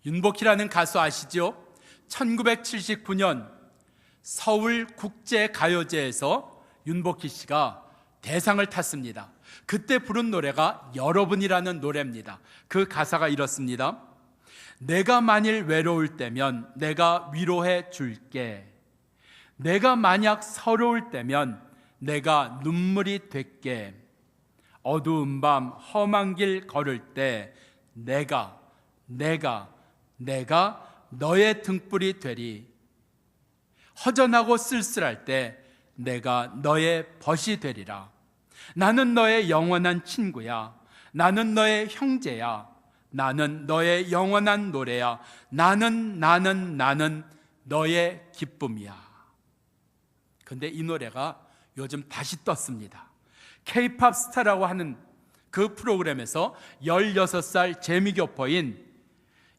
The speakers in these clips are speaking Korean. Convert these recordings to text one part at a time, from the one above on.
윤복희라는 가수 아시죠? 1979년 서울국제가요제에서 윤복희 씨가 대상을 탔습니다. 그때 부른 노래가 여러분이라는 노래입니다. 그 가사가 이렇습니다. 내가 만일 외로울 때면 내가 위로해 줄게. 내가 만약 서러울 때면 내가 눈물이 될게. 어두운 밤 험한 길 걸을 때 내가 너의 등불이 되리. 허전하고 쓸쓸할 때 내가 너의 벗이 되리라. 나는 너의 영원한 친구야. 나는 너의 형제야. 나는 너의 영원한 노래야. 나는 너의 기쁨이야. 근데 이 노래가 요즘 다시 떴습니다. K-팝 스타라고 하는 그 프로그램에서 16살 재미교포인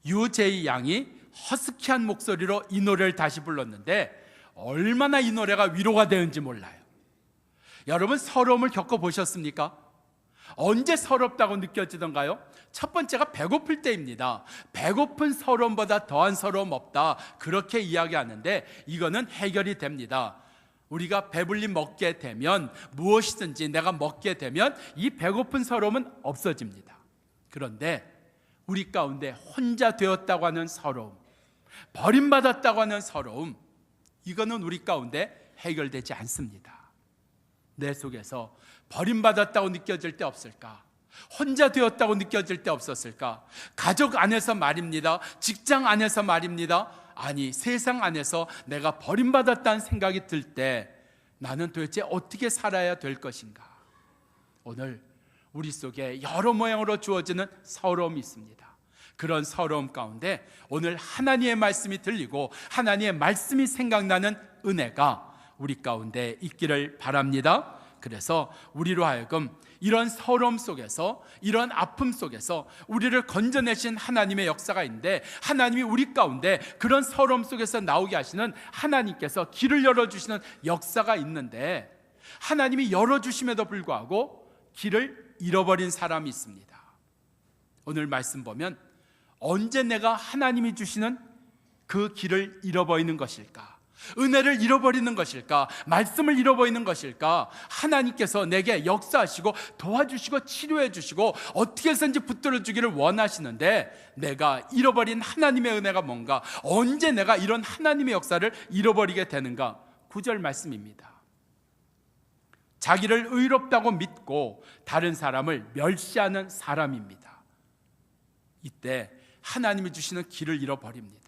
유제이 양이 허스키한 목소리로 이 노래를 다시 불렀는데 얼마나 이 노래가 위로가 되는지 몰라요. 여러분, 서러움을 겪어보셨습니까? 언제 서럽다고 느껴지던가요? 첫 번째가 배고플 때입니다. 배고픈 서러움보다 더한 서러움 없다, 그렇게 이야기하는데 이거는 해결이 됩니다. 우리가 배불리 먹게 되면, 무엇이든지 내가 먹게 되면 이 배고픈 서러움은 없어집니다. 그런데 우리 가운데 혼자 되었다고 하는 서러움, 버림받았다고 하는 서러움, 이거는 우리 가운데 해결되지 않습니다. 내 속에서 버림받았다고 느껴질 때 없을까? 혼자 되었다고 느껴질 때 없었을까? 가족 안에서 말입니다. 직장 안에서 말입니다. 아니, 세상 안에서 내가 버림받았다는 생각이 들 때 나는 도대체 어떻게 살아야 될 것인가? 오늘 우리 속에 여러 모양으로 주어지는 서러움이 있습니다. 그런 서러움 가운데 오늘 하나님의 말씀이 들리고 하나님의 말씀이 생각나는 은혜가 우리 가운데 있기를 바랍니다. 그래서 우리로 하여금 이런 서러움 속에서, 이런 아픔 속에서 우리를 건져내신 하나님의 역사가 있는데, 하나님이 우리 가운데 그런 서러움 속에서 나오게 하시는 하나님께서 길을 열어주시는 역사가 있는데, 하나님이 열어주심에도 불구하고 길을 잃어버린 사람이 있습니다. 오늘 말씀 보면 언제 내가 하나님이 주시는 그 길을 잃어버리는 것일까? 은혜를 잃어버리는 것일까? 말씀을 잃어버리는 것일까? 하나님께서 내게 역사하시고 도와주시고 치료해 주시고 어떻게 해서든지 붙들어 주기를 원하시는데 내가 잃어버린 하나님의 은혜가 뭔가? 언제 내가 이런 하나님의 역사를 잃어버리게 되는가? 9절 말씀입니다. 자기를 의롭다고 믿고 다른 사람을 멸시하는 사람입니다. 이때 하나님이 주시는 길을 잃어버립니다.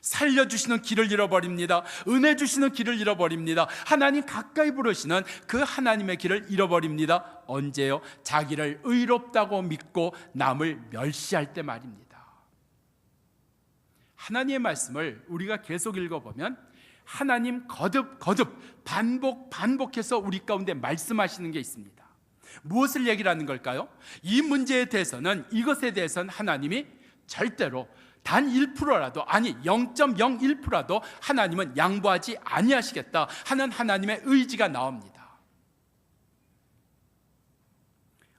살려주시는 길을 잃어버립니다. 은혜 주시는 길을 잃어버립니다. 하나님 가까이 부르시는 그 하나님의 길을 잃어버립니다. 언제요? 자기를 의롭다고 믿고 남을 멸시할 때 말입니다. 하나님의 말씀을 우리가 계속 읽어보면 하나님 거듭 반복해서 우리 가운데 말씀하시는 게 있습니다. 무엇을 얘기를 하는 걸까요? 이 문제에 대해서는, 이것에 대해서는 하나님이 절대로 단 1%라도, 아니 0.01%라도 하나님은 양보하지 아니하시겠다 하는 하나님의 의지가 나옵니다.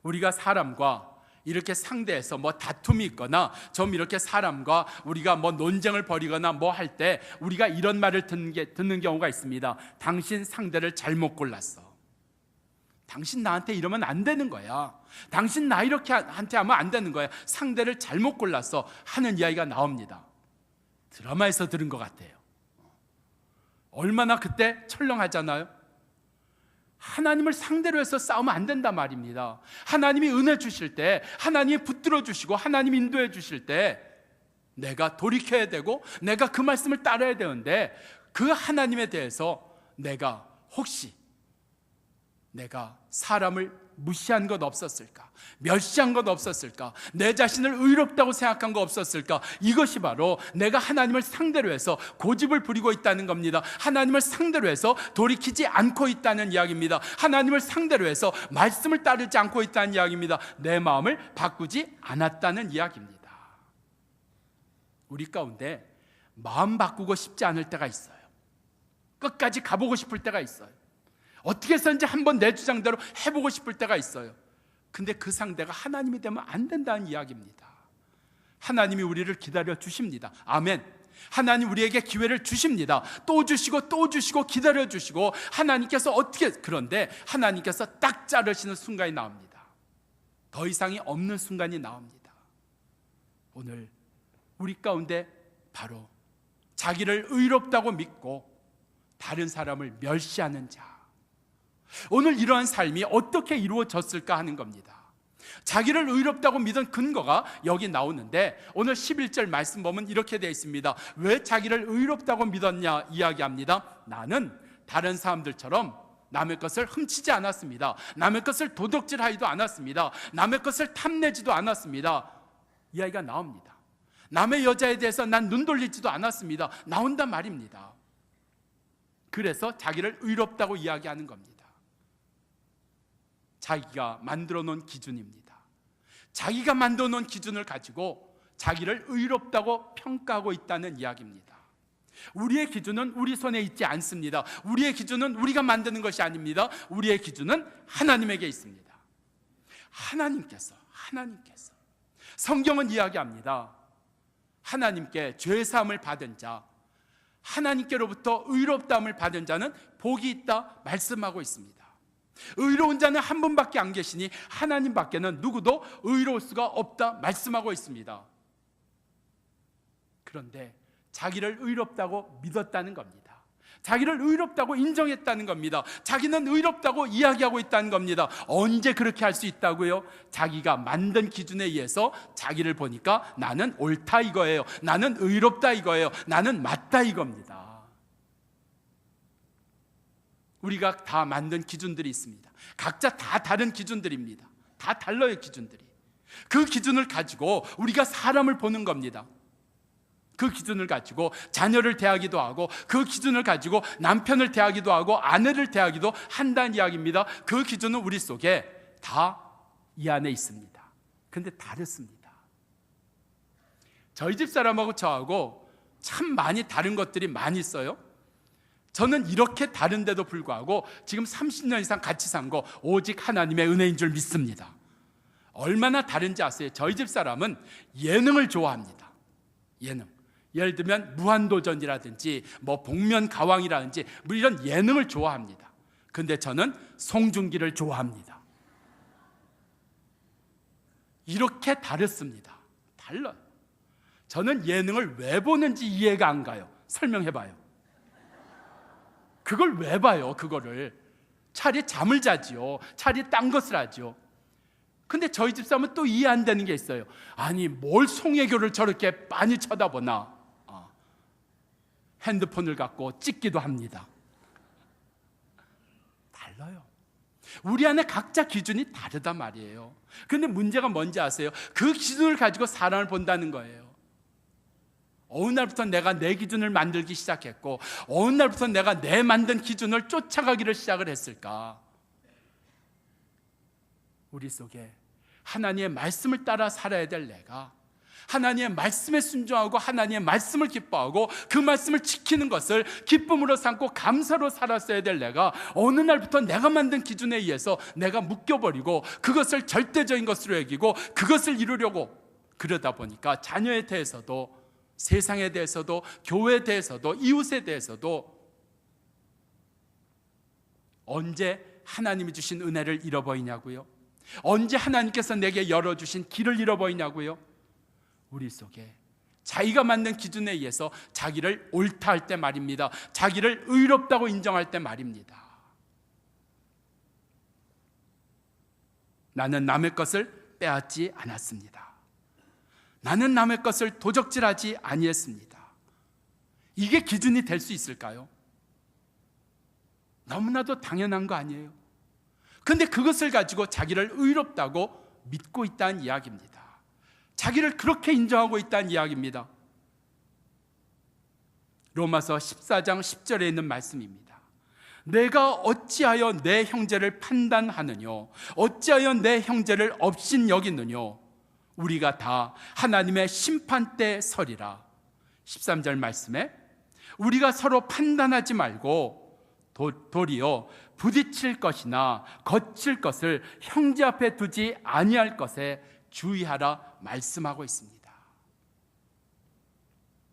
우리가 사람과 이렇게 상대해서 다툼이 있거나 좀 이렇게 사람과 우리가 논쟁을 벌이거나 할 때 우리가 이런 말을 듣는 경우가 있습니다. 당신 상대를 잘못 골랐어. 당신 나한테 이러면 안 되는 거야. 당신 나 이렇게 한테 하면 안 되는 거야. 상대를 잘못 골랐어 하는 이야기가 나옵니다. 드라마에서 들은 것 같아요. 얼마나 그때 철렁하잖아요. 하나님을 상대로 해서 싸우면 안 된단 말입니다. 하나님이 은혜 주실 때, 하나님이 붙들어 주시고 하나님이 인도해 주실 때 내가 돌이켜야 되고 내가 그 말씀을 따라야 되는데, 그 하나님에 대해서 내가 혹시 내가 사람을 무시한 것 없었을까? 멸시한 것 없었을까? 내 자신을 의롭다고 생각한 거 없었을까? 이것이 바로 내가 하나님을 상대로 해서 고집을 부리고 있다는 겁니다. 하나님을 상대로 해서 돌이키지 않고 있다는 이야기입니다. 하나님을 상대로 해서 말씀을 따르지 않고 있다는 이야기입니다. 내 마음을 바꾸지 않았다는 이야기입니다. 우리 가운데 마음 바꾸고 싶지 않을 때가 있어요. 끝까지 가보고 싶을 때가 있어요. 어떻게 해서든지 한번 내 주장대로 해보고 싶을 때가 있어요. 근데 그 상대가 하나님이 되면 안 된다는 이야기입니다. 하나님이 우리를 기다려 주십니다. 아멘. 하나님 우리에게 기회를 주십니다. 또 주시고 또 주시고 기다려 주시고, 하나님께서 그런데 하나님께서 딱 자르시는 순간이 나옵니다. 더 이상이 없는 순간이 나옵니다. 오늘 우리 가운데 바로 자기를 의롭다고 믿고 다른 사람을 멸시하는 자, 오늘 이러한 삶이 어떻게 이루어졌을까 하는 겁니다. 자기를 의롭다고 믿은 근거가 여기 나오는데, 오늘 11절 말씀 보면 이렇게 되어 있습니다. 왜 자기를 의롭다고 믿었냐 이야기합니다. 나는 다른 사람들처럼 남의 것을 훔치지 않았습니다. 남의 것을 도둑질하지도 않았습니다. 남의 것을 탐내지도 않았습니다. 이야기가 나옵니다. 남의 여자에 대해서 난 눈 돌리지도 않았습니다. 나온단 말입니다. 그래서 자기를 의롭다고 이야기하는 겁니다. 자기가 만들어 놓은 기준입니다. 자기가 만들어 놓은 기준을 가지고 자기를 의롭다고 평가하고 있다는 이야기입니다. 우리의 기준은 우리 손에 있지 않습니다. 우리의 기준은 우리가 만드는 것이 아닙니다. 우리의 기준은 하나님에게 있습니다. 하나님께서 성경은 이야기합니다. 하나님께 죄사함을 받은 자, 하나님께로부터 의롭다함을 받은 자는 복이 있다 말씀하고 있습니다. 의로운 자는 한 분밖에 안 계시니 하나님밖에는 누구도 의로울 수가 없다 말씀하고 있습니다. 그런데 자기를 의롭다고 믿었다는 겁니다. 자기를 의롭다고 인정했다는 겁니다. 자기는 의롭다고 이야기하고 있다는 겁니다. 언제 그렇게 할 수 있다고요? 자기가 만든 기준에 의해서 자기를 보니까 나는 옳다 이거예요. 나는 의롭다 이거예요. 나는 맞다 이겁니다. 우리가 다 만든 기준들이 있습니다. 각자 다 다른 기준들입니다. 다 달라요, 기준들이. 그 기준을 가지고 우리가 사람을 보는 겁니다. 그 기준을 가지고 자녀를 대하기도 하고, 그 기준을 가지고 남편을 대하기도 하고 아내를 대하기도 한다는 이야기입니다. 그 기준은 우리 속에 다 이 안에 있습니다. 그런데 다르습니다. 저희 집 사람하고 저하고 참 많이 다른 것들이 많이 있어요. 저는 이렇게 다른데도 불구하고 지금 30년 이상 같이 산 거 오직 하나님의 은혜인 줄 믿습니다. 얼마나 다른지 아세요? 저희 집 사람은 예능을 좋아합니다. 예능. 예를 들면 무한도전이라든지 뭐 복면가왕이라든지 뭐 이런 예능을 좋아합니다. 근데 저는 송중기를 좋아합니다. 이렇게 다르습니다. 달라요. 저는 예능을 왜 보는지 이해가 안 가요. 설명해봐요. 그걸 왜 봐요? 그거를 차라리 잠을 자지요. 차라리 딴 것을 하죠. 근데 저희 집사람은 또 이해 안 되는 게 있어요. 아니 뭘 송혜교를 저렇게 많이 쳐다보나. 핸드폰을 갖고 찍기도 합니다. 달라요. 우리 안에 각자 기준이 다르단 말이에요. 그런데 문제가 뭔지 아세요? 그 기준을 가지고 사람을 본다는 거예요. 어느 날부터 내가 내 기준을 만들기 시작했고, 어느 날부터 내가 내 만든 기준을 쫓아가기를 시작을 했을까? 우리 속에 하나님의 말씀을 따라 살아야 될 내가, 하나님의 말씀에 순종하고 하나님의 말씀을 기뻐하고 그 말씀을 지키는 것을 기쁨으로 삼고 감사로 살았어야 될 내가, 어느 날부터 내가 만든 기준에 의해서 내가 묶여버리고 그것을 절대적인 것으로 여기고 그것을 이루려고 그러다 보니까 자녀에 대해서도, 세상에 대해서도, 교회에 대해서도, 이웃에 대해서도 언제 하나님이 주신 은혜를 잃어버리냐고요? 언제 하나님께서 내게 열어주신 길을 잃어버리냐고요? 우리 속에 자기가 만든 기준에 의해서 자기를 옳다 할 때 말입니다. 자기를 의롭다고 인정할 때 말입니다. 나는 남의 것을 빼앗지 않았습니다. 나는 남의 것을 도적질하지 아니했습니다. 이게 기준이 될 수 있을까요? 너무나도 당연한 거 아니에요? 그런데 그것을 가지고 자기를 의롭다고 믿고 있다는 이야기입니다. 자기를 그렇게 인정하고 있다는 이야기입니다. 로마서 14장 10절에 있는 말씀입니다. 내가 어찌하여 내 형제를 판단하느뇨? 어찌하여 내 형제를 업신여기느뇨? 우리가 다 하나님의 심판대에 서리라. 13절 말씀에 우리가 서로 판단하지 말고 도리어 부딪힐 것이나 거칠 것을 형제 앞에 두지 아니할 것에 주의하라 말씀하고 있습니다.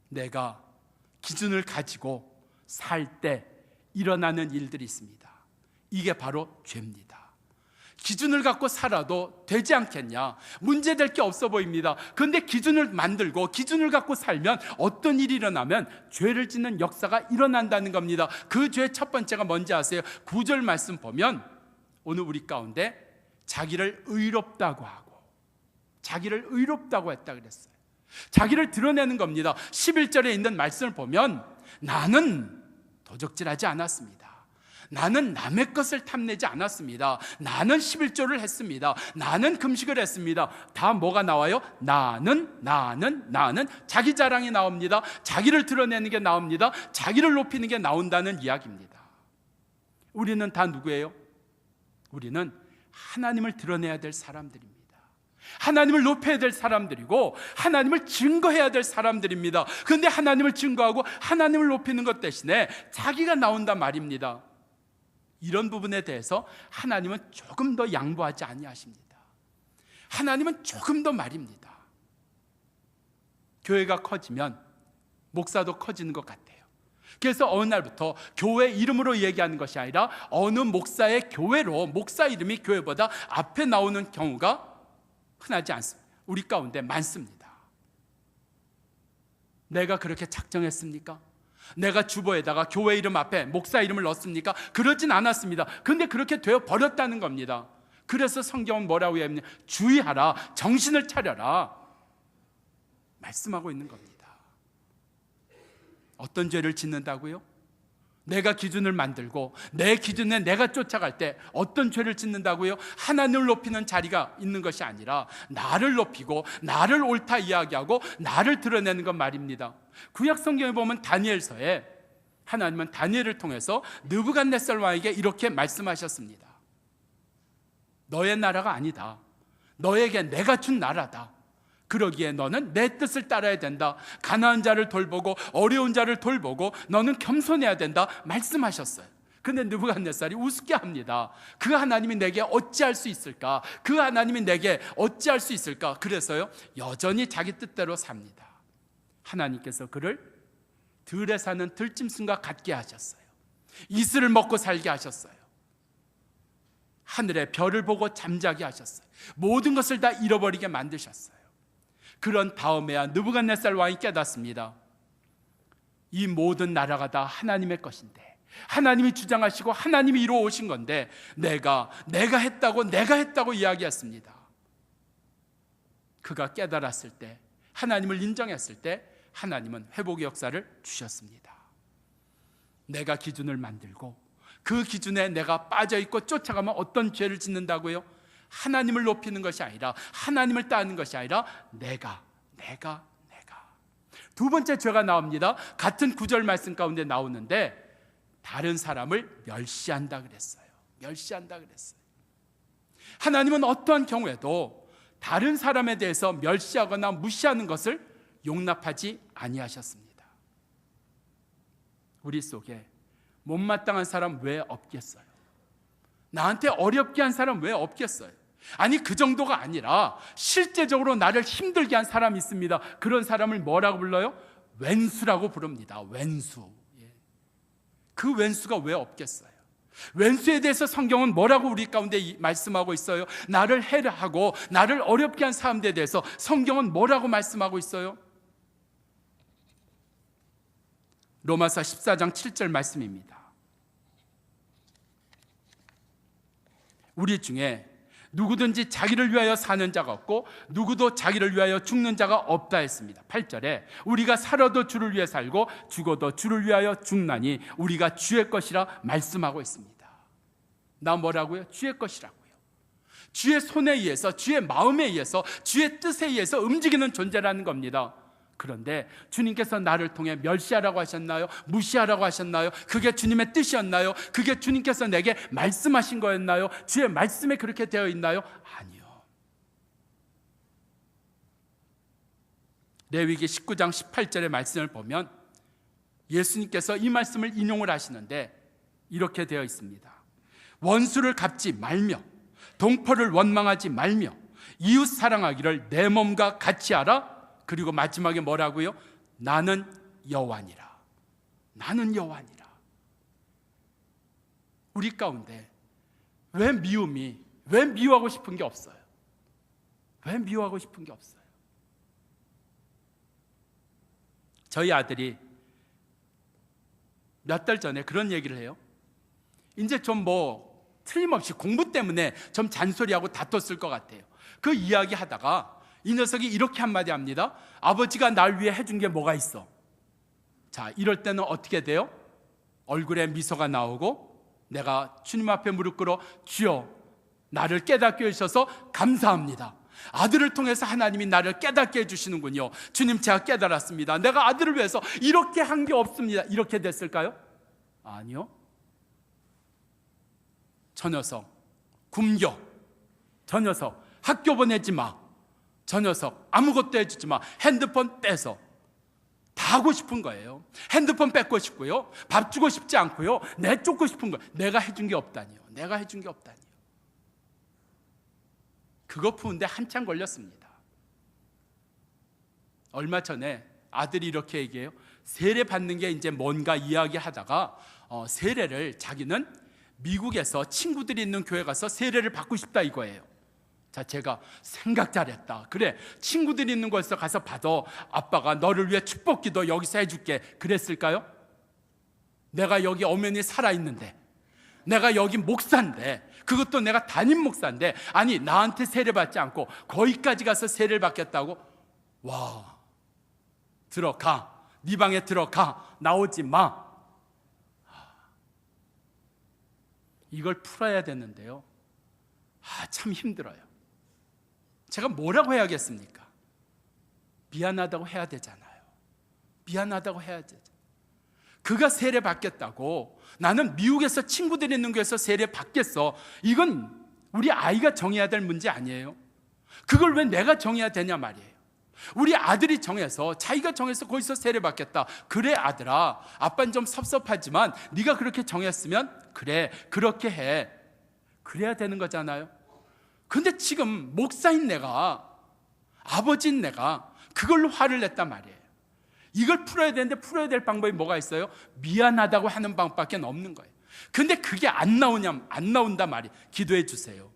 내가 기준을 가지고 살 때 일어나는 일들이 있습니다. 이게 바로 죄입니다. 기준을 갖고 살아도 되지 않겠냐? 문제될 게 없어 보입니다. 그런데 기준을 만들고 기준을 갖고 살면 어떤 일이 일어나면 죄를 짓는 역사가 일어난다는 겁니다. 그 죄 첫 번째가 뭔지 아세요? 9절 말씀 보면 오늘 우리 가운데 자기를 의롭다고 하고 자기를 의롭다고 했다 그랬어요. 자기를 드러내는 겁니다. 11절에 있는 말씀을 보면 나는 도적질하지 않았습니다. 나는 남의 것을 탐내지 않았습니다. 나는 11조를 했습니다. 나는 금식을 했습니다. 다 뭐가 나와요? 나는 자기 자랑이 나옵니다. 자기를 드러내는 게 나옵니다. 자기를 높이는 게 나온다는 이야기입니다. 우리는 다 누구예요? 우리는 하나님을 드러내야 될 사람들입니다. 하나님을 높여야 될 사람들이고 하나님을 증거해야 될 사람들입니다. 그런데 하나님을 증거하고 하나님을 높이는 것 대신에 자기가 나온단 말입니다. 이런 부분에 대해서 하나님은 조금 더 양보하지 아니하십니다. 하나님은 조금 더 말입니다. 교회가 커지면 목사도 커지는 것 같아요. 그래서 어느 날부터 교회 이름으로 얘기하는 것이 아니라 어느 목사의 교회로 목사 이름이 교회보다 앞에 나오는 경우가 흔하지 않습니다. 우리 가운데 많습니다. 내가 그렇게 작정했습니까? 내가 주보에다가 교회 이름 앞에 목사 이름을 넣습니까? 그러진 않았습니다. 그런데 그렇게 되어 버렸다는 겁니다. 그래서 성경은 뭐라고 했냐? 주의하라, 정신을 차려라 말씀하고 있는 겁니다. 어떤 죄를 짓는다고요? 내가 기준을 만들고 내 기준에 내가 쫓아갈 때 어떤 죄를 짓는다고요? 하나님을 높이는 자리가 있는 것이 아니라 나를 높이고 나를 옳다 이야기하고 나를 드러내는 것 말입니다. 구약 성경에 보면 다니엘서에 하나님은 다니엘을 통해서 느부갓네살 왕에게 이렇게 말씀하셨습니다. 너의 나라가 아니다. 너에게 내가 준 나라다. 그러기에 너는 내 뜻을 따라야 된다. 가난한 자를 돌보고 어려운 자를 돌보고 너는 겸손해야 된다 말씀하셨어요. 그런데 느부갓네살이 우습게 합니다. 그 하나님이 내게 어찌할 수 있을까? 그 하나님이 내게 어찌할 수 있을까? 그래서요 여전히 자기 뜻대로 삽니다. 하나님께서 그를 들에 사는 들짐승과 같게 하셨어요. 이슬을 먹고 살게 하셨어요. 하늘의 별을 보고 잠자게 하셨어요. 모든 것을 다 잃어버리게 만드셨어요. 그런 다음에야 느부갓네살 왕이 깨닫습니다. 이 모든 나라가 다 하나님의 것인데 하나님이 주장하시고 하나님이 이루어 오신 건데 내가 했다고 이야기했습니다. 그가 깨달았을 때, 하나님을 인정했을 때 하나님은 회복의 역사를 주셨습니다. 내가 기준을 만들고 그 기준에 내가 빠져있고 쫓아가면 어떤 죄를 짓는다고요? 하나님을 높이는 것이 아니라 하나님을 따르는 것이 아니라 내가 두 번째 죄가 나옵니다. 같은 9절 말씀 가운데 나오는데 다른 사람을 멸시한다 그랬어요. 하나님은 어떠한 경우에도 다른 사람에 대해서 멸시하거나 무시하는 것을 용납하지 아니하셨습니다. 우리 속에 못마땅한 사람 왜 없겠어요? 나한테 어렵게 한 사람 왜 없겠어요? 아니 그 정도가 아니라 실제적으로 나를 힘들게 한 사람이 있습니다. 그런 사람을 뭐라고 불러요? 웬수라고 부릅니다. 웬수. 그 웬수가 왜 없겠어요? 웬수에 대해서 성경은 뭐라고 우리 가운데 말씀하고 있어요? 나를 해하고 나를 어렵게 한 사람들에 대해서 성경은 뭐라고 말씀하고 있어요? 로마서 14장 7절 말씀입니다. 우리 중에 누구든지 자기를 위하여 사는 자가 없고 누구도 자기를 위하여 죽는 자가 없다 했습니다. 8절에 우리가 살아도 주를 위해 살고 죽어도 주를 위하여 죽나니 우리가 주의 것이라 말씀하고 있습니다. 나 뭐라고요? 주의 것이라고요. 주의 손에 의해서, 주의 마음에 의해서, 주의 뜻에 의해서 움직이는 존재라는 겁니다. 그런데 주님께서 나를 통해 멸시하라고 하셨나요? 무시하라고 하셨나요? 그게 주님의 뜻이었나요? 그게 주님께서 내게 말씀하신 거였나요? 주의 말씀에 그렇게 되어 있나요? 아니요. 레위기 19장 18절의 말씀을 보면 예수님께서 이 말씀을 인용을 하시는데 이렇게 되어 있습니다. 원수를 갚지 말며 동포를 원망하지 말며 이웃 사랑하기를 내 몸과 같이 하라. 그리고 마지막에 뭐라고요? 나는 여호와니라. 나는 여호와니라. 우리 가운데 왜 미워하고 싶은 게 없어요? 왜 미워하고 싶은 게 없어요? 저희 아들이 몇 달 전에 그런 얘기를 해요. 이제 좀 틀림없이 공부 때문에 좀 잔소리하고 다퉜을 것 같아요. 그 이야기 하다가 이 녀석이 이렇게 한마디 합니다. 아버지가 날 위해 해준 게 뭐가 있어? 자, 이럴 때는 어떻게 돼요? 얼굴에 미소가 나오고 내가 주님 앞에 무릎 꿇어 주여 나를 깨닫게 해주셔서 감사합니다. 아들을 통해서 하나님이 나를 깨닫게 해주시는군요. 주님, 제가 깨달았습니다. 내가 아들을 위해서 이렇게 한 게 없습니다. 이렇게 됐을까요? 아니요. 저 녀석 굶겨, 저 녀석 학교 보내지 마, 저 녀석 아무것도 해주지 마, 핸드폰 떼서 다 하고 싶은 거예요. 핸드폰 뺏고 싶고요, 밥 주고 싶지 않고요, 내쫓고 싶은 거예요. 내가 해준 게 없다니요. 내가 해준 게 없다니요. 그거 푸는데 한참 걸렸습니다. 얼마 전에 아들이 이렇게 얘기해요. 세례 받는 게 이제 뭔가 이야기하다가 세례를 자기는 미국에서 친구들이 있는 교회 가서 세례를 받고 싶다 이거예요. 자, 제가 생각 잘했다. 그래, 친구들이 있는 곳에서 가서 받아. 아빠가 너를 위해 축복기도 여기서 해줄게. 그랬을까요? 내가 여기 엄연히 살아있는데, 내가 여기 목사인데, 그것도 내가 담임 목사인데, 아니 나한테 세례 받지 않고 거기까지 가서 세례를 받겠다고? 와, 들어가, 네 방에 들어가, 나오지 마. 이걸 풀어야 되는데요, 참 힘들어요. 제가 뭐라고 해야겠습니까? 미안하다고 해야 되잖아요. 미안하다고 해야 되잖아요. 그가 세례 받겠다고, 나는 미국에서 친구들이 있는 곳에서 세례 받겠어, 이건 우리 아이가 정해야 될 문제 아니에요. 그걸 왜 내가 정해야 되냐 말이에요. 우리 아들이 정해서, 자기가 정해서 거기서 세례 받겠다. 그래 아들아, 아빠는 좀 섭섭하지만 네가 그렇게 정했으면 그래, 그렇게 해. 그래야 되는 거잖아요. 근데 지금 목사인 내가, 아버지인 내가 그걸로 화를 냈단 말이에요. 이걸 풀어야 되는데 풀어야 될 방법이 뭐가 있어요? 미안하다고 하는 방법밖에 없는 거예요. 근데 그게 안 나온단 말이에요. 기도해 주세요.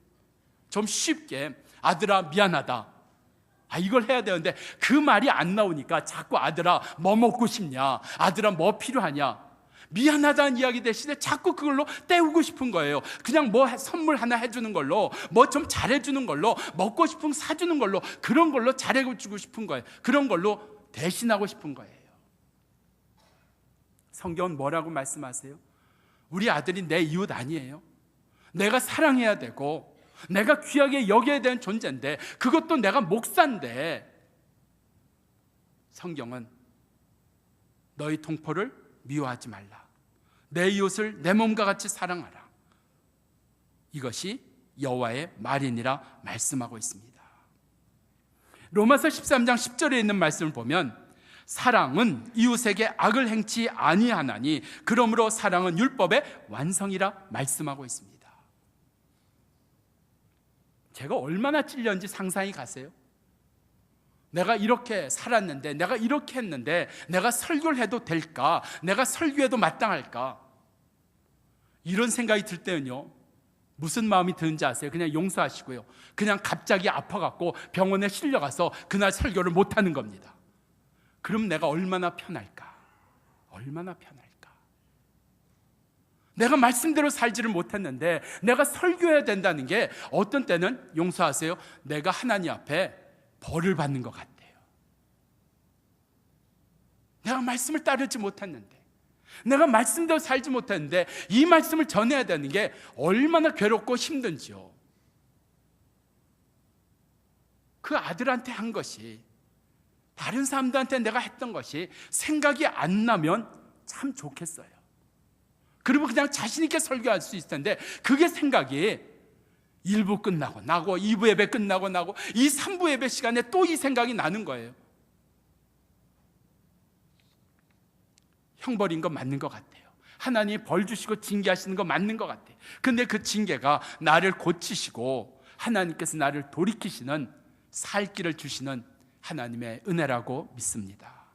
좀 쉽게, 아들아 미안하다, 이걸 해야 되는데 그 말이 안 나오니까 자꾸 아들아 뭐 먹고 싶냐, 아들아 뭐 필요하냐, 미안하다는 이야기 대신에 자꾸 그걸로 때우고 싶은 거예요. 그냥 선물 하나 해주는 걸로, 좀 잘해주는 걸로, 먹고 싶은 거 사주는 걸로, 그런 걸로 잘해주고 싶은 거예요. 그런 걸로 대신하고 싶은 거예요. 성경은 뭐라고 말씀하세요? 우리 아들이 내 이웃 아니에요. 내가 사랑해야 되고 내가 귀하게 여겨야 되는 존재인데, 그것도 내가 목사인데, 성경은 너희 동포를 미워하지 말라, 내 이웃을 내 몸과 같이 사랑하라, 이것이 여호와의 말이니라 말씀하고 있습니다. 로마서 13장 10절에 있는 말씀을 보면, 사랑은 이웃에게 악을 행치 아니하나니 그러므로 사랑은 율법의 완성이라 말씀하고 있습니다. 제가 얼마나 찔렸는지 상상이 가세요? 내가 이렇게 살았는데, 내가 이렇게 했는데 내가 설교를 해도 될까? 내가 설교해도 마땅할까? 이런 생각이 들 때는요, 무슨 마음이 드는지 아세요? 그냥 용서하시고요, 그냥 갑자기 아파갖고 병원에 실려가서 그날 설교를 못하는 겁니다. 그럼 내가 얼마나 편할까? 얼마나 편할까? 내가 말씀대로 살지를 못했는데 내가 설교해야 된다는 게 어떤 때는, 용서하세요, 내가 하나님 앞에 벌을 받는 것 같아요. 내가 말씀을 따르지 못했는데, 내가 말씀대로 살지 못했는데 이 말씀을 전해야 되는 게 얼마나 괴롭고 힘든지요. 그 아들한테 한 것이, 다른 사람들한테 내가 했던 것이 생각이 안 나면 참 좋겠어요. 그리고 그냥 자신 있게 설교할 수 있을 텐데, 그게 생각이 1부 끝나고 나고 2부 예배 끝나고 나고 이 3부 예배 시간에 또 이 생각이 나는 거예요. 형 버린 거 맞는 것 같아요. 하나님이 벌 주시고 징계하시는 거 맞는 것 같아요. 근데 그 징계가 나를 고치시고 하나님께서 나를 돌이키시는, 살 길을 주시는 하나님의 은혜라고 믿습니다.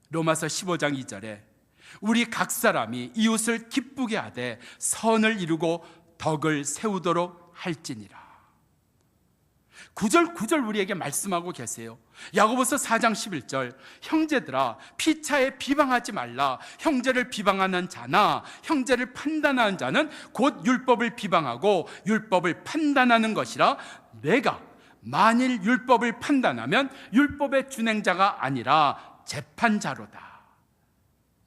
로마서 15장 2절에 우리 각 사람이 이웃을 기쁘게 하되 선을 이루고 덕을 세우도록 할지니라. 구절 우리에게 말씀하고 계세요. 야고보서 4장 11절 형제들아 피차에 비방하지 말라. 형제를 비방하는 자나 형제를 판단하는 자는 곧 율법을 비방하고 율법을 판단하는 것이라. 내가 만일 율법을 판단하면 율법의 준행자가 아니라 재판자로다.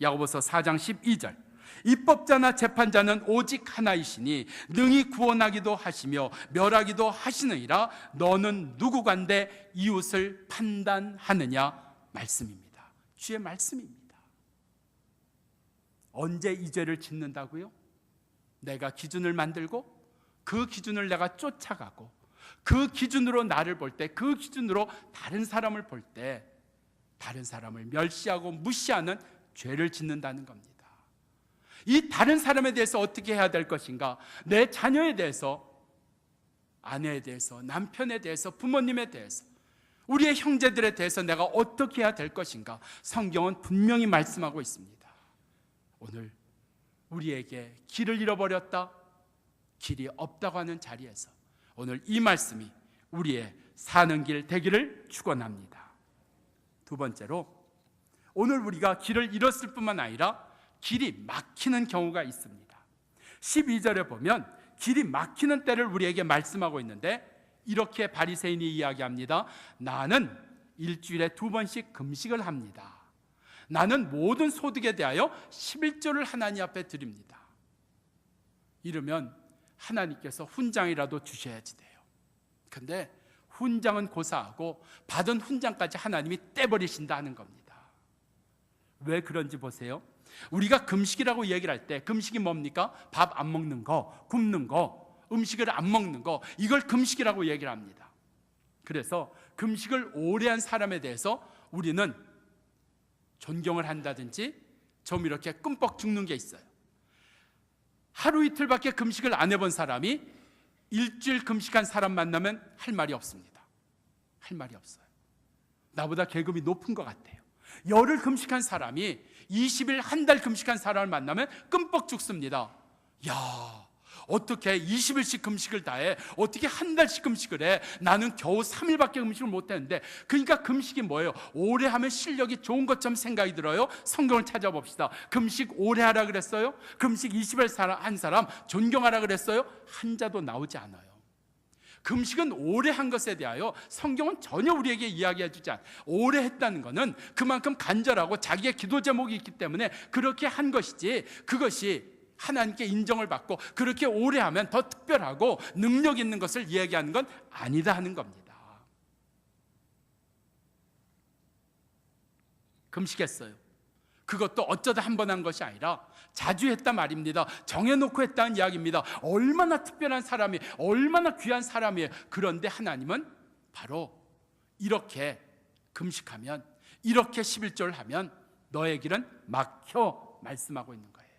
야고보서 4장 12절 입법자나 재판자는 오직 하나이시니 능히 구원하기도 하시며 멸하기도 하시느니라. 너는 누구간데 이웃을 판단하느냐. 말씀입니다. 주의 말씀입니다. 언제 이 죄를 짓는다고요? 내가 기준을 만들고 그 기준을 내가 쫓아가고 그 기준으로 나를 볼 때, 그 기준으로 다른 사람을 볼 때 다른 사람을 멸시하고 무시하는 죄를 짓는다는 겁니다. 이 다른 사람에 대해서 어떻게 해야 될 것인가? 내 자녀에 대해서, 아내에 대해서, 남편에 대해서, 부모님에 대해서, 우리의 형제들에 대해서 내가 어떻게 해야 될 것인가? 성경은 분명히 말씀하고 있습니다. 오늘 우리에게 길을 잃어버렸다, 길이 없다고 하는 자리에서 오늘 이 말씀이 우리의 사는 길 되기를 축원합니다. 두 번째로, 오늘 우리가 길을 잃었을 뿐만 아니라 길이 막히는 경우가 있습니다. 12절에 보면 길이 막히는 때를 우리에게 말씀하고 있는데 이렇게 바리새인이 이야기합니다. 나는 일주일에 2번씩 금식을 합니다. 나는 모든 소득에 대하여 11조를 하나님 앞에 드립니다. 이러면 하나님께서 훈장이라도 주셔야지 돼요. 근데 훈장은 고사하고 받은 훈장까지 하나님이 떼버리신다 하는 겁니다. 왜 그런지 보세요. 우리가 금식이라고 얘기를 할 때 금식이 뭡니까? 밥 안 먹는 거, 굶는 거, 음식을 안 먹는 거, 이걸 금식이라고 얘기를 합니다. 그래서 금식을 오래 한 사람에 대해서 우리는 존경을 한다든지 좀 이렇게 끔뻑 죽는 게 있어요. 하루 이틀밖에 금식을 안 해본 사람이 일주일 금식한 사람 만나면 할 말이 없습니다. 할 말이 없어요. 나보다 계급이 높은 것 같아요. 열흘 금식한 사람이 20일 한 달 금식한 사람을 만나면 끔뻑 죽습니다. 야, 어떻게 20일씩 금식을 다 해? 어떻게 한 달씩 금식을 해? 나는 겨우 3일밖에 금식을 못 했는데. 그러니까 금식이 뭐예요? 오래 하면 실력이 좋은 것처럼 생각이 들어요. 성경을 찾아봅시다. 금식 오래 하라 그랬어요? 금식 20일 한 사람 존경하라 그랬어요? 한 자도 나오지 않아요. 금식은 오래 한 것에 대하여 성경은 전혀 우리에게 이야기해 주지 않아요. 오래 했다는 것은 그만큼 간절하고 자기의 기도 제목이 있기 때문에 그렇게 한 것이지, 그것이 하나님께 인정을 받고 그렇게 오래 하면 더 특별하고 능력 있는 것을 이야기하는 건 아니다 하는 겁니다. 금식했어요. 그것도 어쩌다 한 번 한 것이 아니라 자주 했단 말입니다. 정해놓고 했다는 이야기입니다. 얼마나 특별한 사람이, 얼마나 귀한 사람이에요. 그런데 하나님은 바로 이렇게 금식하면, 이렇게 11조를 하면 너의 길은 막혀 말씀하고 있는 거예요.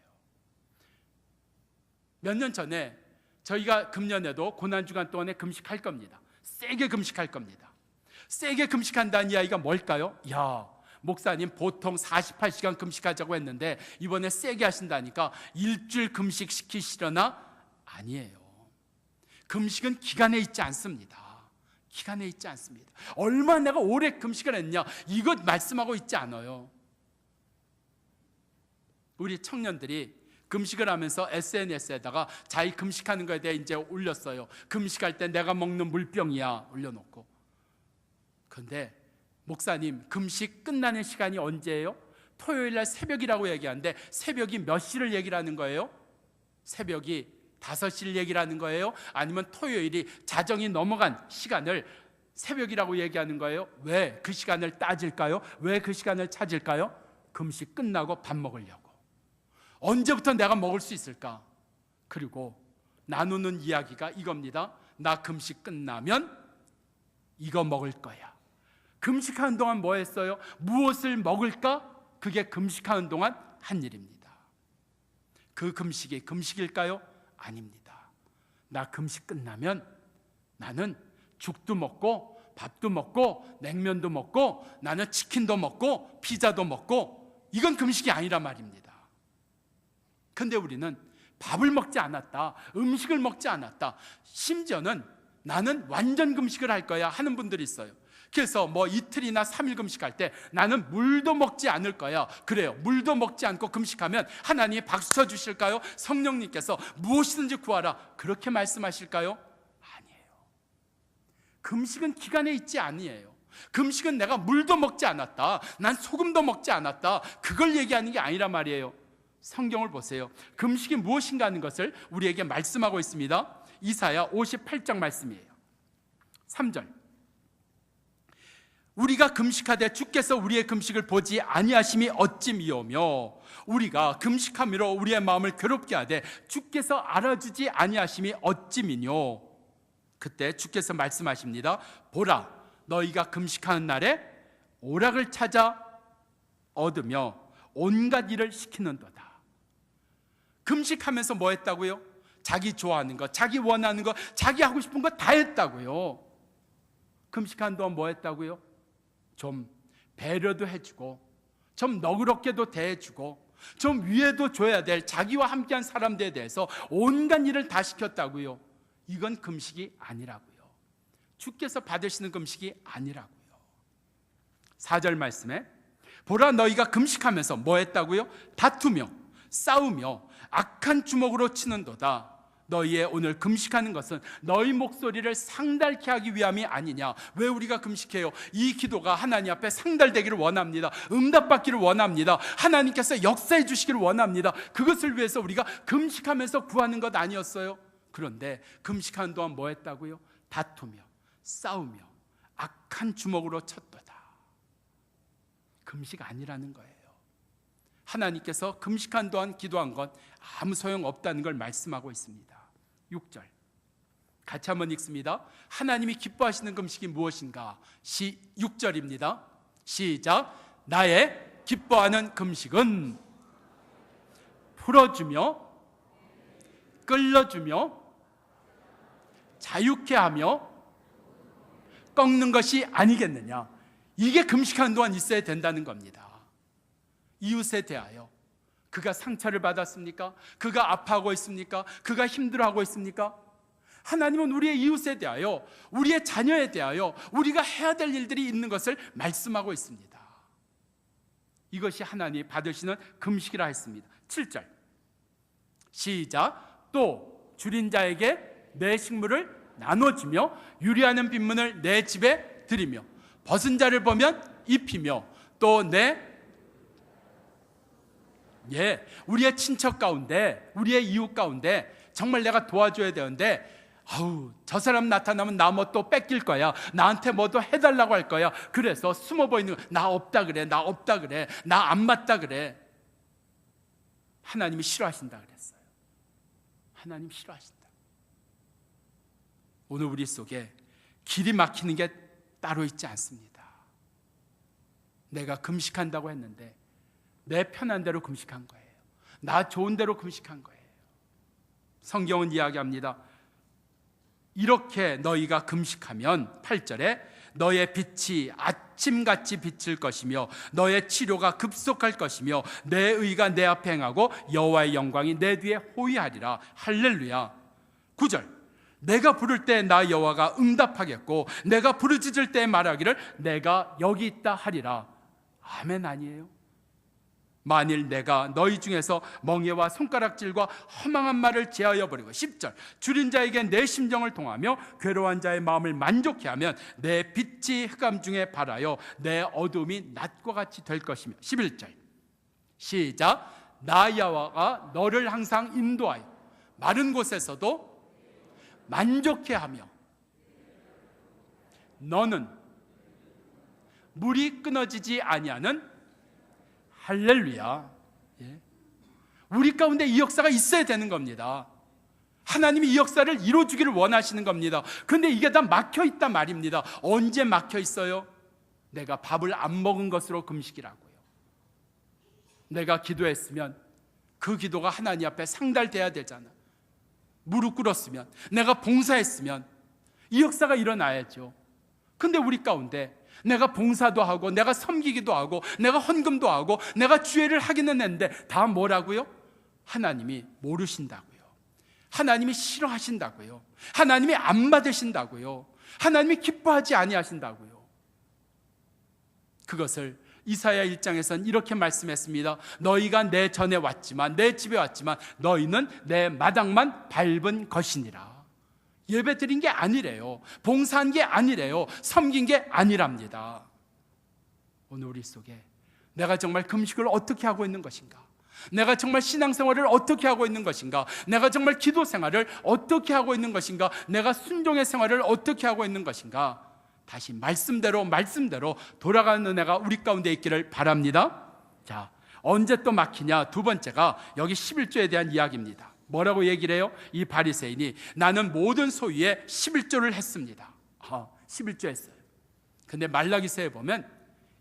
몇 년 전에 저희가 금년에도 고난주간 동안에 금식할 겁니다. 세게 금식할 겁니다. 세게 금식한다는 이야기가 뭘까요? 목사님 보통 48시간 금식하자고 했는데 이번에 세게 하신다니까 일주일 금식 시키시려나? 아니에요. 금식은 기간에 있지 않습니다. 기간에 있지 않습니다. 얼마나 내가 오래 금식을 했냐, 이것 말씀하고 있지 않아요. 우리 청년들이 금식을 하면서 SNS에다가 자기 금식하는 거에 대해 이제 올렸어요. 금식할 때 내가 먹는 물병이야 올려놓고. 그런데 목사님, 금식 끝나는 시간이 언제예요? 토요일 날 새벽이라고 얘기하는데 새벽이 몇 시를 얘기를 하는 거예요? 새벽이 5시를 얘기를 하는 거예요? 아니면 토요일이 자정이 넘어간 시간을 새벽이라고 얘기하는 거예요? 왜 그 시간을 따질까요? 왜 그 시간을 찾을까요? 금식 끝나고 밥 먹으려고. 언제부터 내가 먹을 수 있을까? 그리고 나누는 이야기가 이겁니다. 나 금식 끝나면 이거 먹을 거야. 금식하는 동안 뭐 했어요? 무엇을 먹을까? 그게 금식하는 동안 한 일입니다. 그 금식이 금식일까요? 아닙니다. 나 금식 끝나면 나는 죽도 먹고 밥도 먹고 냉면도 먹고 나는 치킨도 먹고 피자도 먹고, 이건 금식이 아니란 말입니다. 근데 우리는 밥을 먹지 않았다, 음식을 먹지 않았다, 심지어는 나는 완전 금식을 할 거야 하는 분들이 있어요. 그래서 뭐 이틀이나 3일 금식할 때 나는 물도 먹지 않을 거야. 그래요. 물도 먹지 않고 금식하면 하나님이 박수 쳐 주실까요? 성령님께서 무엇이든지 구하라 그렇게 말씀하실까요? 아니에요. 금식은 기간에 있지 아니에요. 금식은 내가 물도 먹지 않았다, 난 소금도 먹지 않았다, 그걸 얘기하는 게 아니란 말이에요. 성경을 보세요. 금식이 무엇인가 하는 것을 우리에게 말씀하고 있습니다. 이사야 58장 말씀이에요. 3절. 우리가 금식하되 주께서 우리의 금식을 보지 아니하심이 어찌 미오며, 우리가 금식함으로 우리의 마음을 괴롭게 하되 주께서 알아주지 아니하심이 어찌 미뇨. 그때 주께서 말씀하십니다. 보라, 너희가 금식하는 날에 오락을 찾아 얻으며 온갖 일을 시키는도다. 금식하면서 뭐 했다고요? 자기 좋아하는 거, 자기 원하는 거, 자기 하고 싶은 거 다 했다고요. 금식한 동안 뭐 했다고요? 좀 배려도 해주고, 좀 너그럽게도 대해주고, 좀 위에도 줘야 될 자기와 함께한 사람들에 대해서 온갖 일을 다 시켰다고요. 이건 금식이 아니라고요. 주께서 받으시는 금식이 아니라고요. 4절 말씀에 보라, 너희가 금식하면서 뭐 했다고요? 다투며 싸우며 악한 주먹으로 치는도다. 너희의 오늘 금식하는 것은 너희 목소리를 상달케 하기 위함이 아니냐. 왜 우리가 금식해요? 이 기도가 하나님 앞에 상달되기를 원합니다. 응답받기를 원합니다. 하나님께서 역사해 주시기를 원합니다. 그것을 위해서 우리가 금식하면서 구하는 것 아니었어요? 그런데 금식하는 동안 뭐 했다고요? 다투며 싸우며 악한 주먹으로 쳤도다. 금식 아니라는 거예요. 하나님께서 금식한 동안 기도한 건 아무 소용없다는 걸 말씀하고 있습니다. 6절 같이 한번 읽습니다. 하나님이 기뻐하시는 금식이 무엇인가? 6절입니다. 시작. 나의 기뻐하는 금식은 풀어주며 끌어주며 자유케 하며 꺾는 것이 아니겠느냐. 이게 금식하는 동안 있어야 된다는 겁니다. 이웃에 대하여 그가 상처를 받았습니까? 그가 아파하고 있습니까? 그가 힘들어하고 있습니까? 하나님은 우리의 이웃에 대하여, 우리의 자녀에 대하여 우리가 해야 될 일들이 있는 것을 말씀하고 있습니다. 이것이 하나님이 받으시는 금식이라 했습니다. 7절 시작. 또 줄인 자에게 내 식물을 나눠주며 유리하는 빈문을 내 집에 들이며 벗은 자를 보면 입히며 또 우리의 친척 가운데, 우리의 이웃 가운데 정말 내가 도와줘야 되는데, 저 사람 나타나면 나 뭐 또 뺏길 거야, 나한테 뭐 더 해달라고 할 거야, 그래서 숨어 보이는 거, 나 없다 그래, 나 없다 그래, 나 안 맞다 그래. 하나님이 싫어하신다 그랬어요. 하나님 싫어하신다. 오늘 우리 속에 길이 막히는 게 따로 있지 않습니다. 내가 금식한다고 했는데 내 편한 대로 금식한 거예요. 나 좋은 대로 금식한 거예요. 성경은 이야기합니다. 이렇게 너희가 금식하면 8절에 너의 빛이 아침같이 비칠 것이며 너의 치료가 급속할 것이며 내 의가 내 앞에 행하고 여호와의 영광이 내 뒤에 호위하리라. 할렐루야. 9절 내가 부를 때 나 여호와가 응답하겠고 내가 부르짖을 때 말하기를 내가 여기 있다 하리라. 아멘 아니에요? 만일 내가 너희 중에서 멍에와 손가락질과 허망한 말을 제하여 버리고 10절 줄인 자에게 내 심정을 통하며 괴로운 자의 마음을 만족케 하면 내 빛이 흑암 중에 발하여 내 어둠이 낮과 같이 될 것이며 11절 시작. 나 여호와가 너를 항상 인도하여 마른 곳에서도 만족케 하며 너는 물이 끊어지지 아니하는 할렐루야. 우리 가운데 이 역사가 있어야 되는 겁니다. 하나님이 이 역사를 이루어주기를 원하시는 겁니다. 그런데 이게 다 막혀 있단 말입니다. 언제 막혀 있어요? 내가 밥을 안 먹은 것으로 금식이라고요. 내가 기도했으면 그 기도가 하나님 앞에 상달돼야 되잖아. 무릎 꿇었으면, 내가 봉사했으면 이 역사가 일어나야죠. 근데 우리 가운데 내가 봉사도 하고 내가 섬기기도 하고 내가 헌금도 하고 내가 주애를 하기는 했는데 다 뭐라고요? 하나님이 모르신다고요. 하나님이 싫어하신다고요. 하나님이 안 받으신다고요. 하나님이 기뻐하지 아니하신다고요. 그것을 이사야 1장에서는 이렇게 말씀했습니다. 너희가 내 전에 왔지만, 내 집에 왔지만 너희는 내 마당만 밟은 것이니라. 예배 드린 게 아니래요. 봉사한 게 아니래요. 섬긴 게 아니랍니다. 오늘 우리 속에 내가 정말 금식을 어떻게 하고 있는 것인가? 내가 정말 신앙생활을 어떻게 하고 있는 것인가? 내가 정말 기도 생활을 어떻게 하고 있는 것인가? 내가 순종의 생활을 어떻게 하고 있는 것인가? 다시 말씀대로 돌아가는 은혜가 우리 가운데 있기를 바랍니다. 자, 언제 또 막히냐? 두 번째가 여기 11조에 대한 이야기입니다. 뭐라고 얘기를 해요? 이 바리새인이 나는 모든 소유에 11조를 했습니다. 11조 했어요. 근데 말라기서에 보면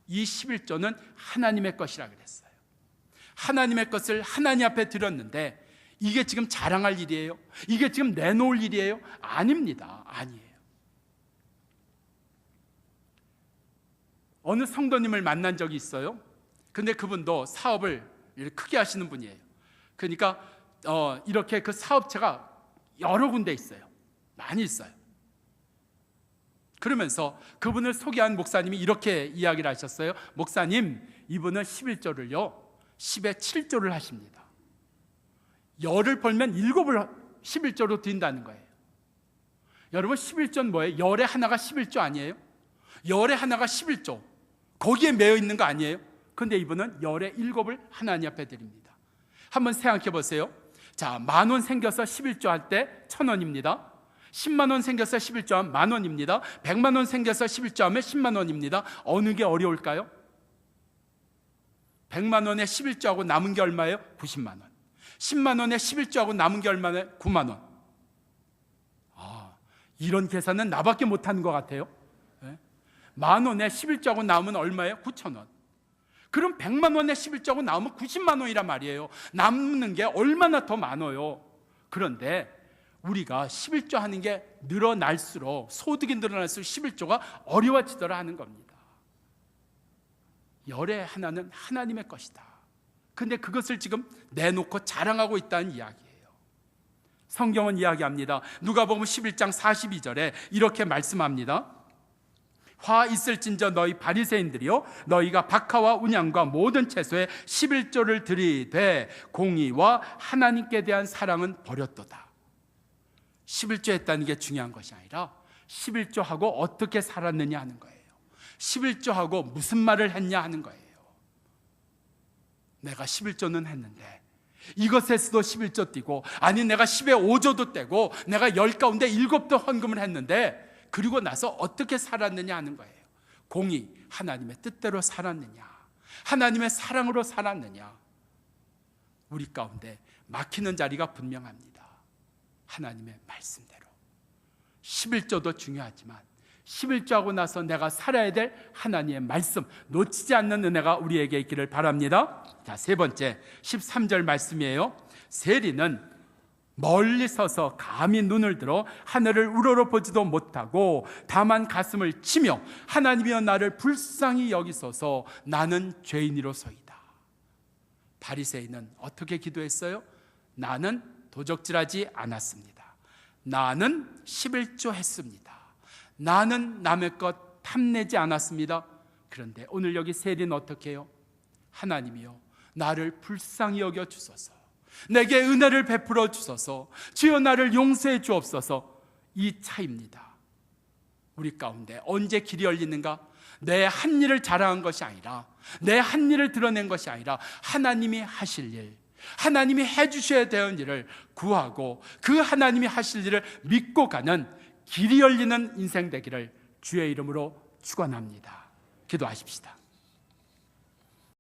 이 11조는 하나님의 것이라 그랬어요. 하나님의 것을 하나님 앞에 드렸는데 이게 지금 자랑할 일이에요? 이게 지금 내놓을 일이에요? 아닙니다. 아니에요. 어느 성도님을 만난 적이 있어요. 근데 그분도 사업을 크게 하시는 분이에요. 그러니까 이렇게 그 사업체가 여러 군데 있어요. 많이 있어요. 그러면서 그분을 소개한 목사님이 이렇게 이야기를 하셨어요. 목사님, 이분은 11조를요 10에 7조를 하십니다. 열을 벌면 7을 11조로 드린다는 거예요. 여러분, 11조는 뭐예요? 열의 하나가 11조 아니에요? 열의 하나가 11조, 거기에 매여 있는 거 아니에요? 근데 이분은 열의 7을 하나님 앞에 드립니다. 한번 생각해 보세요. 자, 10,000원 생겨서 11조 할 때 1,000원입니다. 10만 원 생겨서 11조 하면 10,000원입니다. 100만 원 생겨서 11조 하면 10만 원입니다. 어느 게 어려울까요? 100만 원에 11조 하고 남은 게 얼마예요? 90만 원. 10만 원에 11조 하고 남은 게 얼마예요? 9만 원. 이런 계산은 나밖에 못하는 것 같아요. 10,000원에 11조 하고 남으면 얼마예요? 9,000원. 그럼 100만 원에 11조 하고 남으면 90만 원이란 말이에요. 남는 게 얼마나 더 많아요. 그런데 우리가 11조 하는 게 늘어날수록, 소득이 늘어날수록 11조가 어려워지더라 하는 겁니다. 열의 하나는 하나님의 것이다. 근데 그것을 지금 내놓고 자랑하고 있다는 이야기예요. 성경은 이야기합니다. 누가복음 11장 42절에 이렇게 말씀합니다. 화 있을진저 너희 바리새인들이요, 너희가 박하와 운양과 모든 채소에 11조를 드리되 공의와 하나님께 대한 사랑은 버렸도다. 11조 했다는 게 중요한 것이 아니라 11조 하고 어떻게 살았느냐 하는 거예요. 11조 하고 무슨 말을 했냐 하는 거예요. 내가 11조는 했는데 이것에서도 11조 띄고, 아니 내가 10에 5조도 떼고 내가 10 가운데 7도 헌금을 했는데 그리고 나서 어떻게 살았느냐 하는 거예요. 공의, 하나님의 뜻대로 살았느냐, 하나님의 사랑으로 살았느냐. 우리 가운데 막히는 자리가 분명합니다. 하나님의 말씀대로 11조도 중요하지만 11조 하고 나서 내가 살아야 될 하나님의 말씀 놓치지 않는 은혜가 우리에게 있기를 바랍니다. 자, 세 번째 13절 말씀이에요. 세리는 멀리 서서 감히 눈을 들어 하늘을 우러러보지도 못하고 다만 가슴을 치며 하나님이여 나를 불쌍히 여기소서, 나는 죄인이로소이다. 바리새인은 어떻게 기도했어요? 나는 도적질하지 않았습니다. 나는 11조 했습니다. 나는 남의 것 탐내지 않았습니다. 그런데 오늘 여기 세리는 어떻게 해요? 하나님이여 나를 불쌍히 여겨 주소서, 내게 은혜를 베풀어 주소서, 주여 나를 용서해 주옵소서. 이 차이입니다. 우리 가운데 언제 길이 열리는가? 내 한 일을 자랑한 것이 아니라, 내 한 일을 드러낸 것이 아니라 하나님이 하실 일, 하나님이 해주셔야 되는 일을 구하고 그 하나님이 하실 일을 믿고 가는 길이 열리는 인생 되기를 주의 이름으로 축원합니다. 기도하십시다.